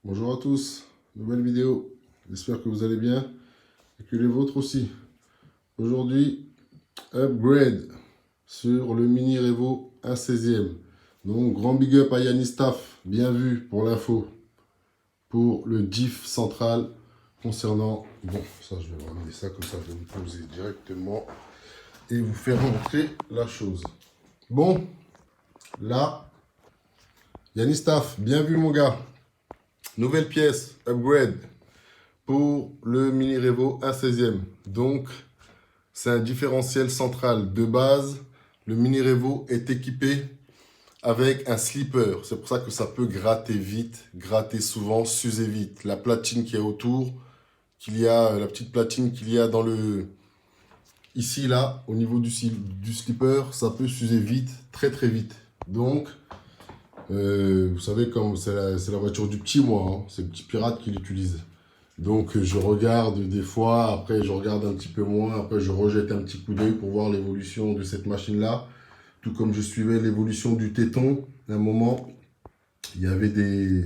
Bonjour à tous, nouvelle vidéo. J'espère que vous allez bien et que les vôtres aussi. Aujourd'hui, upgrade sur le Mini Revo 1/16e. Donc, grand big up à Yannis Taf, bien vu pour l'info, pour le diff central concernant... Bon, ça je vais ramener ça comme ça, je vais vous poser directement et vous faire montrer la chose. Bon, là, Yannis Taf, bien vu mon gars. Nouvelle pièce, upgrade, pour le Mini Revo 1/16e. Donc, c'est un différentiel central. De base, le Mini Revo est équipé avec un slipper. C'est pour ça que ça peut gratter vite, gratter souvent, s'user vite. La platine qui est autour, la petite platine qu'il y a dans le... Ici, là, au niveau du slipper, ça peut s'user vite, très très vite. Donc, vous savez, comme c'est la voiture du petit, moi, hein, c'est le petit pirate qui l'utilise. Donc je regarde des fois, après je regarde un petit peu moins, après je rejette un petit coup d'œil pour voir l'évolution de cette machine-là. Tout comme je suivais l'évolution du téton, à un moment, il y avait des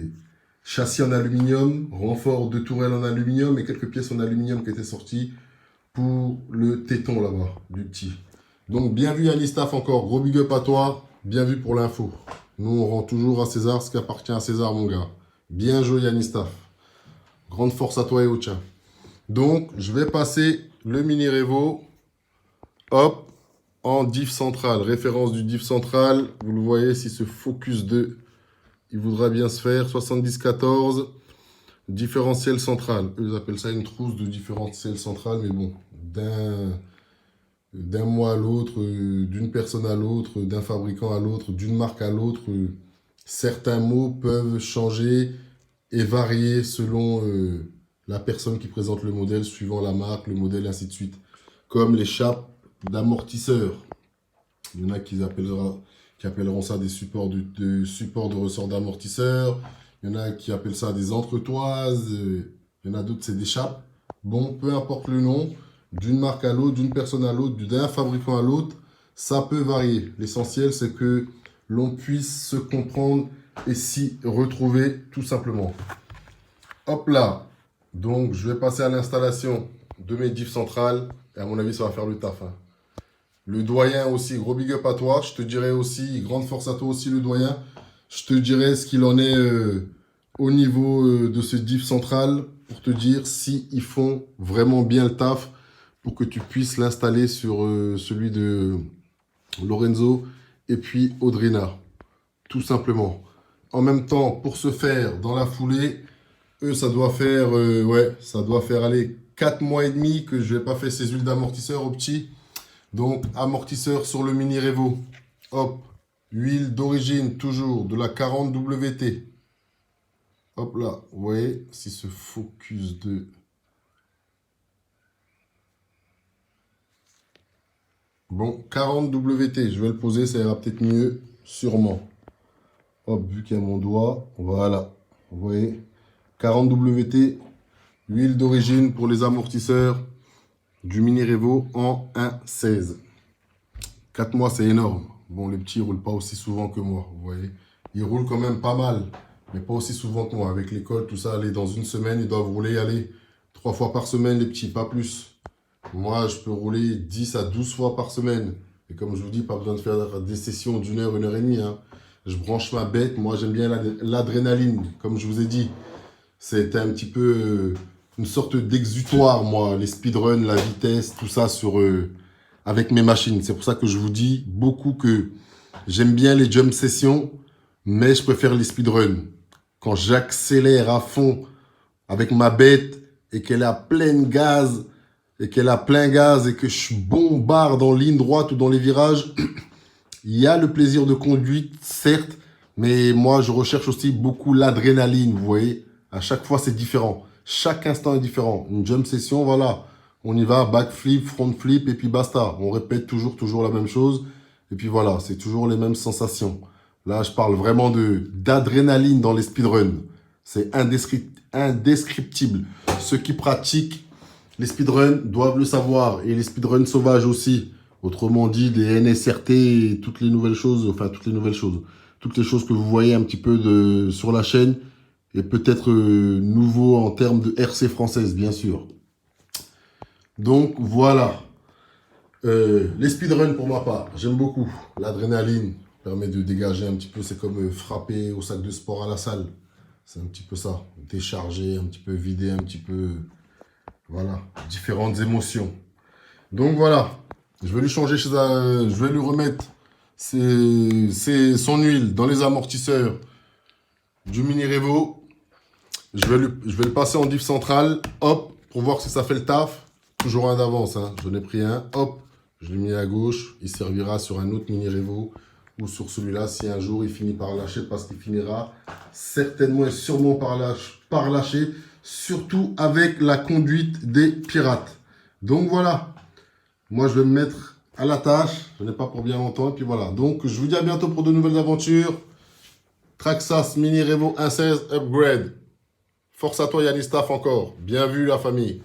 châssis en aluminium, renfort de tourelle en aluminium et quelques pièces en aluminium qui étaient sorties pour le téton là-bas, du petit. Donc bien vu Yannis Taf encore, gros big up à toi, bien vu pour l'info. Nous on rend toujours à César ce qui appartient à César mon gars. Bien joué Yannis Taf. Grande force à toi et au tien. Donc, je vais passer le Mini Revo, hop, en diff central. Référence du diff central. Vous le voyez, si ce Focus 2, il voudra bien se faire. 7014, différentiel central. Eux, ils appellent ça une trousse de différentiel central. Mais bon, d'un mois à l'autre, d'une personne à l'autre, d'un fabricant à l'autre, d'une marque à l'autre, certains mots peuvent changer et varier selon la personne qui présente le modèle, suivant la marque, le modèle, ainsi de suite. Comme les chapes d'amortisseur. Il y en a qui appelleront ça des supports de ressort d'amortisseur. Il y en a qui appellent ça des entretoises. Il y en a d'autres, c'est des chapes. Bon, peu importe le nom, d'une marque à l'autre, d'une personne à l'autre, d'un fabricant à l'autre, ça peut varier. L'essentiel, c'est que l'on puisse se comprendre et s'y retrouver tout simplement. Hop là. Donc, je vais passer à l'installation de mes diffs centrales. Et à mon avis, ça va faire le taf. Hein. Le doyen aussi, gros big up à toi. Je te dirai aussi, grande force à toi aussi, le doyen. Je te dirai ce qu'il en est au niveau de ce diff central pour te dire si ils font vraiment bien le taf pour que tu puisses l'installer sur celui de Lorenzo et puis Audrina. Tout simplement. En même temps, pour ce faire dans la foulée, eux, ça doit faire, ça doit faire, aller 4 mois et demi que je n'ai pas fait ces huiles d'amortisseur au petit. Donc, amortisseur sur le Mini Revo. Hop, huile d'origine, toujours, de la 40 WT. Hop là, vous voyez, si ce Focus 2... Bon, 40 WT, je vais le poser, ça ira peut-être mieux, sûrement. Hop, vu qu'il y a mon doigt, voilà, vous voyez, 40 WT, huile d'origine pour les amortisseurs du Mini Revo en 1/16. 4 mois, c'est énorme. Bon, les petits ne roulent pas aussi souvent que moi, vous voyez. Ils roulent quand même pas mal, mais pas aussi souvent que moi. Avec l'école, tout ça, allez, dans une semaine, ils doivent rouler, allez, 3 fois par semaine, les petits, pas plus. Moi, je peux rouler 10 à 12 fois par semaine. Et comme je vous dis, pas besoin de faire des sessions d'1 heure, 1 heure et demie. Hein. Je branche ma bête. Moi, j'aime bien l'adrénaline. Comme je vous ai dit, c'est un petit peu une sorte d'exutoire, moi. Les speedruns, la vitesse, tout ça avec mes machines. C'est pour ça que je vous dis beaucoup que j'aime bien les jump sessions, mais je préfère les speedruns. Quand j'accélère à fond avec ma bête et qu'elle a plein gaz, et que je bombarde en ligne droite ou dans les virages, il y a le plaisir de conduite, certes, mais moi, je recherche aussi beaucoup l'adrénaline, vous voyez. À chaque fois, c'est différent. Chaque instant est différent. Une jump session, voilà. On y va, backflip, front flip, et puis basta. On répète toujours la même chose. Et puis voilà, c'est toujours les mêmes sensations. Là, je parle vraiment d'adrénaline dans les speedruns. C'est indescriptible. Ceux qui pratiquent les speedruns doivent le savoir. Et les speedruns sauvages aussi. Autrement dit, les NSRT et toutes les nouvelles choses. Enfin, toutes les choses que vous voyez un petit peu sur la chaîne. Et peut-être nouveau en termes de RC française, bien sûr. Donc voilà. Les speedruns pour ma part, j'aime beaucoup. L'adrénaline permet de dégager un petit peu, c'est comme frapper au sac de sport à la salle. C'est un petit peu ça. Décharger, un petit peu vider, un petit peu... Voilà, différentes émotions. Donc voilà, je vais lui changer, je vais lui remettre son huile dans les amortisseurs du Mini Revo. Je vais le passer en diff central, hop, pour voir si ça fait le taf. Toujours un d'avance, hein. J'en ai pris un, hop, je l'ai mis à gauche. Il servira sur un autre Mini Revo ou sur celui-là si un jour il finit par lâcher, parce qu'il finira certainement et sûrement par lâcher, surtout avec la conduite des pirates. Donc voilà, moi je vais me mettre à la tâche, je n'ai pas pour bien longtemps, et puis voilà. Donc je vous dis à bientôt pour de nouvelles aventures. Traxxas Mini Revo 1.16 Upgrade. Force à toi Yannis Staff encore. Bien vu la famille.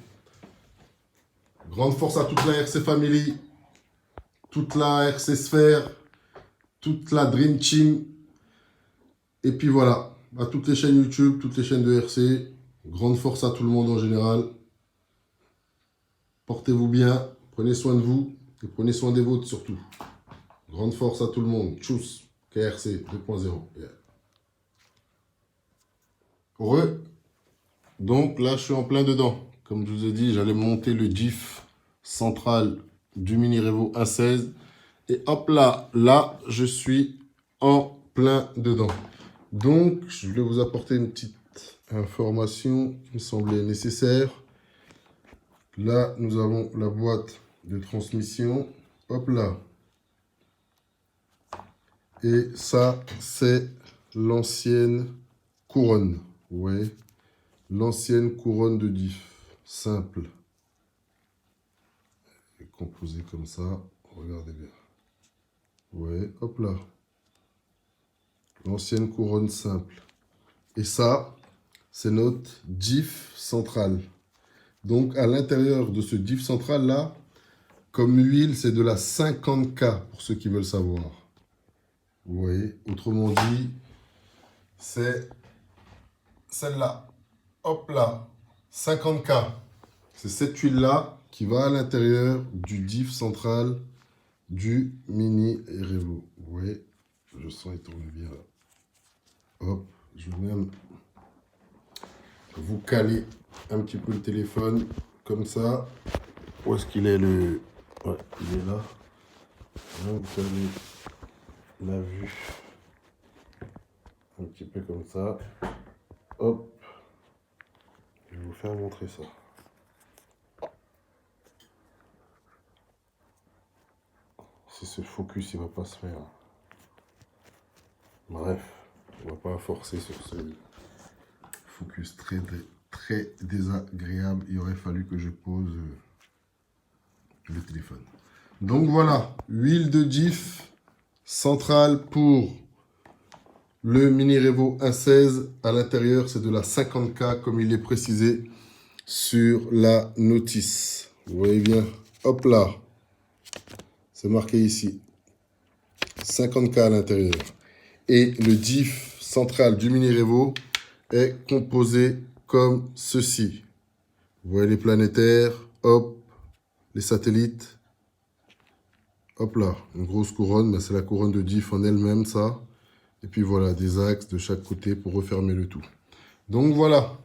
Grande force à toute la RC Family, toute la RC Sphère, toute la Dream Team. Et puis voilà, à toutes les chaînes YouTube, toutes les chaînes de RC. Grande force à tout le monde en général. Portez-vous bien, prenez soin de vous et prenez soin des vôtres surtout. Grande force à tout le monde. Tchuss, KRC 2.0. Yeah. Donc là, je suis en plein dedans. Comme je vous ai dit, j'allais monter le diff central du Mini Revo A16. Et hop là, je suis en plein dedans. Donc, je voulais vous apporter une petite information qui me semblait nécessaire. Là, nous avons la boîte de transmission. Hop là. Et ça, c'est l'ancienne couronne. Vous voyez, l'ancienne couronne de diff. Simple. Et composée comme ça. Regardez bien. Vous voyez, hop là. L'ancienne couronne simple. Et ça, c'est notre diff central. Donc, à l'intérieur de ce diff central là, comme huile, c'est de la 50K pour ceux qui veulent savoir. Vous voyez, autrement dit, c'est celle-là. Hop là, 50K. C'est cette huile-là qui va à l'intérieur du diff central du Mini Revo. Vous voyez, je sens, il tourne bien là. Hop, je vais même vous caler un petit peu le téléphone comme ça. Où est-ce qu'il est le... Ouais, il est là. Vous caler la vue un petit peu comme ça. Hop. Je vais vous faire montrer ça. Si ce focus il va pas se faire. Bref, on va pas forcer sur ce focus très désagréable. Il aurait fallu que je pose le téléphone. Donc voilà, huile de diff centrale pour le Mini Revo 1.16. À l'intérieur, c'est de la 50K comme il est précisé sur la notice. Vous voyez bien, hop là, c'est marqué ici. 50K à l'intérieur. Et le diff central du Mini Revo est composé comme ceci. Vous voyez les planétaires, hop, les satellites. Hop là, une grosse couronne, mais c'est la couronne de diff en elle-même, ça. Et puis voilà, des axes de chaque côté pour refermer le tout. Donc voilà,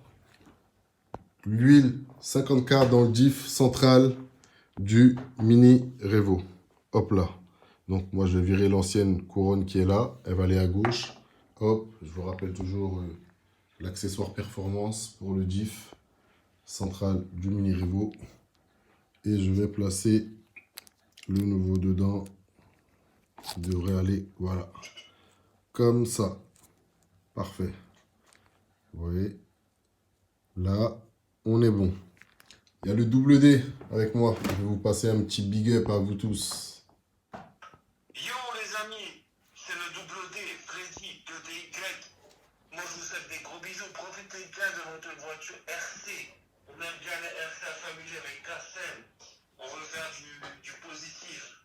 l'huile 50K dans le diff central du Mini Revo. Hop là. Donc moi je vais virer l'ancienne couronne qui est là. Elle va aller à gauche. Hop, je vous rappelle toujours l'accessoire performance pour le diff central du Mini Revo. Et je vais placer le nouveau dedans. Il devrait aller, voilà. Comme ça. Parfait. Vous voyez. Là, on est bon. Il y a le double D avec moi. Je vais vous passer un petit big up à vous tous. Yo les amis, c'est le double D, Freddy, 2DY. Moi je vous souhaite des gros bisous. Profitez bien de votre voiture RC. On aime bien les RC à famille avec Kassem. On veut faire du positif.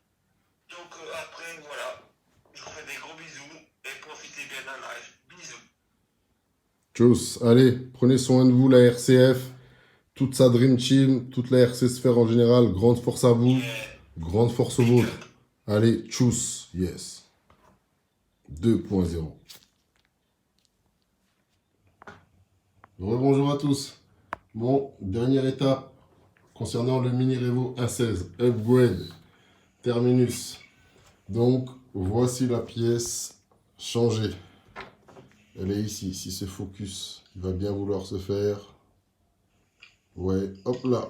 Donc après, voilà. Je vous fais des gros bisous et profitez bien de la live. Bisous. Tchuss. Allez, prenez soin de vous, la RCF, toute sa Dream Team, toute la RC Sphère en général. Grande force à vous, grande force au vôtre. Allez, tchuss. Yes. 2.0. Rebonjour à tous. Bon, dernière étape concernant le Mini Revo 1.16 Upgrade Terminus. Donc, voici la pièce changée. Elle est ici. Si ce focus, il va bien vouloir se faire. Ouais, hop là.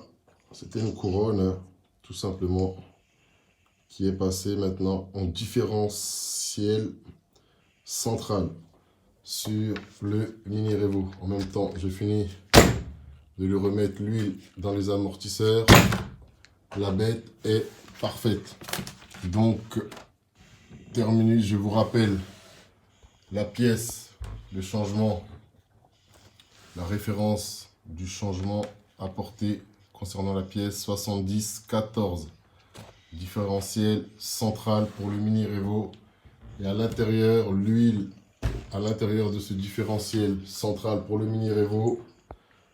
C'était une couronne, hein, tout simplement, qui est passée maintenant en différentiel central sur le Mini Revo. En même temps, je finis de lui remettre l'huile dans les amortisseurs. La bête est parfaite. Donc, terminus, je vous rappelle la pièce, le changement, la référence du changement apporté concernant la pièce 7014. Différentiel central pour le Mini Revo. Et à l'intérieur, l'huile à l'intérieur de ce différentiel central pour le Mini Revo,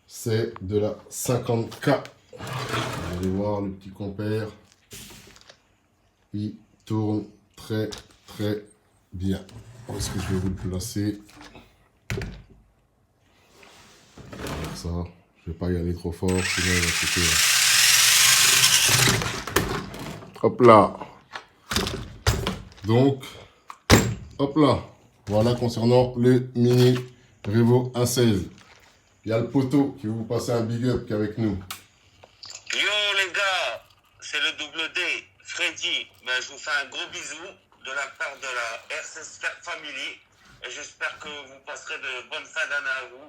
c'est de la 50K. Vous allez voir le petit compère. Il tourne très bien. Où est-ce que je vais vous le placer? Comme ça, je vais pas y aller trop fort, sinon il va sauter. Hop là. Donc, hop là. Voilà concernant le Mini Revo 1.16. Il y a le poteau qui va vous passer un big up qu'avec nous. Yo les gars, c'est le double D, Freddy. Ben, je vous fais un gros bisou de la part de la RC Sphère Family. Et j'espère que vous passerez de bonnes fins d'année à vous.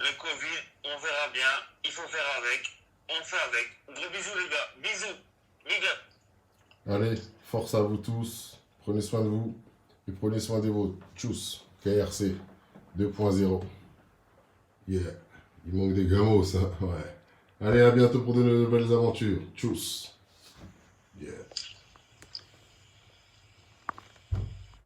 Le Covid, on verra bien. Il faut faire avec. On fait avec. Gros bisous les gars. Bisous. Big up. Allez, force à vous tous. Prenez soin de vous et prenez soin des vôtres. Tchuss. KRC 2.0. Yeah. Il manque des gamos, ça. Ouais. Allez, à bientôt pour de nouvelles aventures. Tchuss. Yeah.